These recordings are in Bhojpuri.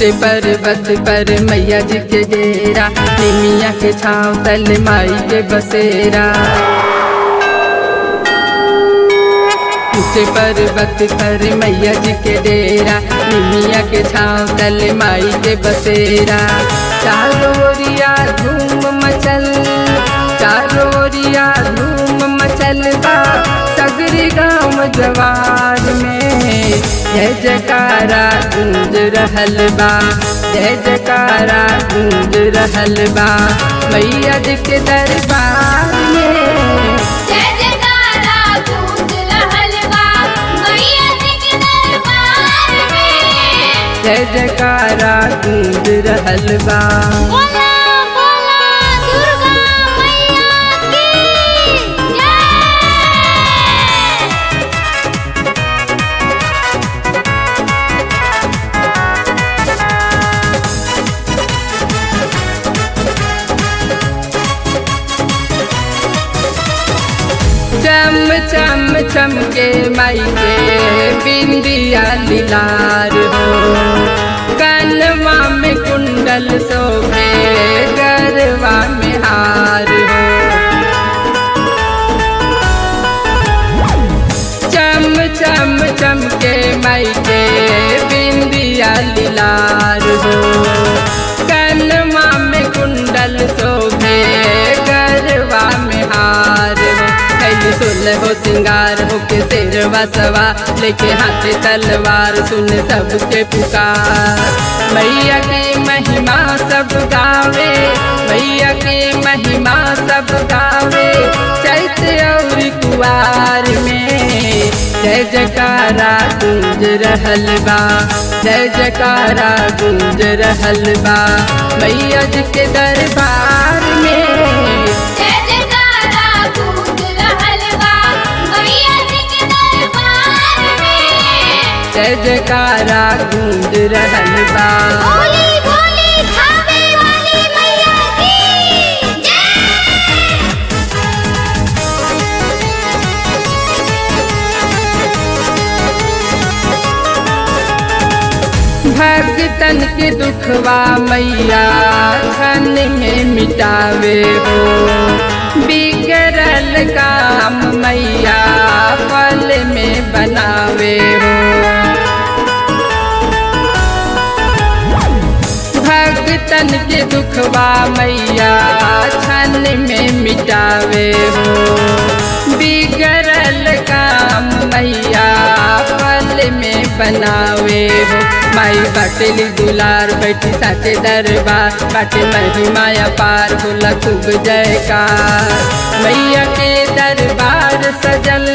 ऊंचे पर्वत पर मैया जी के डेरा, निमिया के छाँव तल माई के बसेरा। ऊंचे पर्वत पर मैया जी के डेरा, निमिया के छाँव तल माई के बसेरा। चारों ओरिया धूम मचल, चारों ओरिया धूम मचल बा, सगरी गाँव जवार में जय जयकारा गूंज रहल बा, जय जयकारा गूंज रहल बा मैया जी के दरबार में। जय जयकारा गूंज रहल बा मैया जी के दरबार में। जय जयकारा गूंज रहल बा। बोला बोला दुर्गा मैया की जय। चम चम चमके माई के बिंदिया लीलार हो, कनवा में कुंडल शोभे गरवा में हार हो। चम चम चमके माई के बिंदिया लीलार हो, कनवा में कुंडल शोभे गरवा में हार हो। सुन हो सिंगार हो के शेरवा सवा, लेके हाथे तलवार सुन सबके पुकार। मैया की महिमा सब गावे, मैया की महिमा सब गावे, चैत और कुवार में जय जयकारा गूंज रहल बा, जय जयकारा गूंज रहल बा मैया जी के दरबार में। जय जयकारा गूंज रहल बा मैया जी के दरबार में। जय जयकारा गूंज रहल बा। बोली बोली खावे वाली मैया की जय। भक्तन के दुखवा मैया क्षण में मिटावे हो, बिगड़ल काम मैया पल में बनावे हो। भक्तन के दुखवा मैया क्षण में मिटावे हो, बिगड़ल काम मैया पल में बनावे हो। माई बाटेली दुलार बैठी साचे दरबार, बाटे महिमा अपार होला खूब जयकार। मैया के दरबार सजल,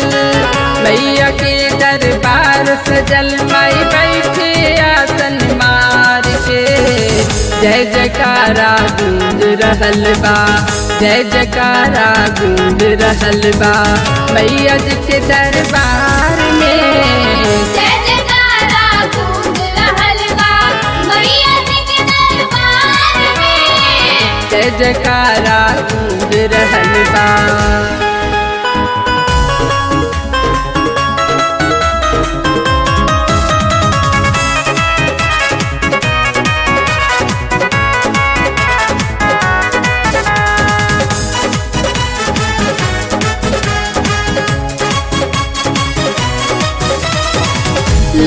मैया के दरबार सजल, माई बैठे आसन मार के जय जयकारा गूंज रहल बा, जय जयकारा गूंज रहल बा मैया जी के दरबार में। जय जयकारा गूंज रहल बा मैया जी के दरबार में। जय जयकारा गूंज रहल बा।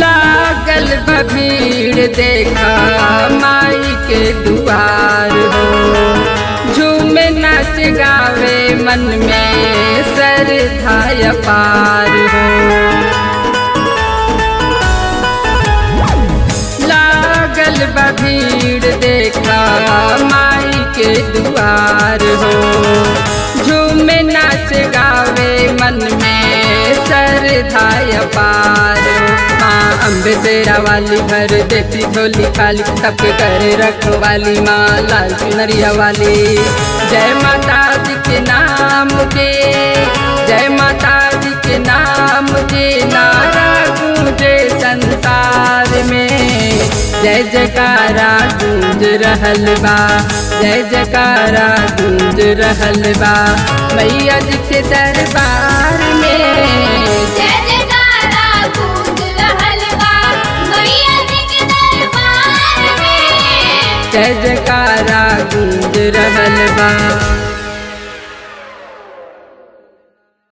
लागल भीड़ देखा माई के दुआर हो, झूमे नाच गावे मन में श्रद्धा अपार हो। लागल भीड़ देखा माई के दुआर हो, झूमे नाच गावे मन में श्रद्धा अपार हो। माँ अम्बे तेरा वाली भर देती झोली खाली, सबके करे रखवाली माँ लाल चुनरिया वाली। जय माता जी के नाम के, जय माता जी के नाम के नारा गूंजे संसार में। जय जयकारा गूंज रहल बा, जय जयकारा गूंज रहल बा मैया जी के दरबार में। जय जयकारा गूंज रहल बा मैया जी के दरबार में। जय जयकारा गूंज रहल बा।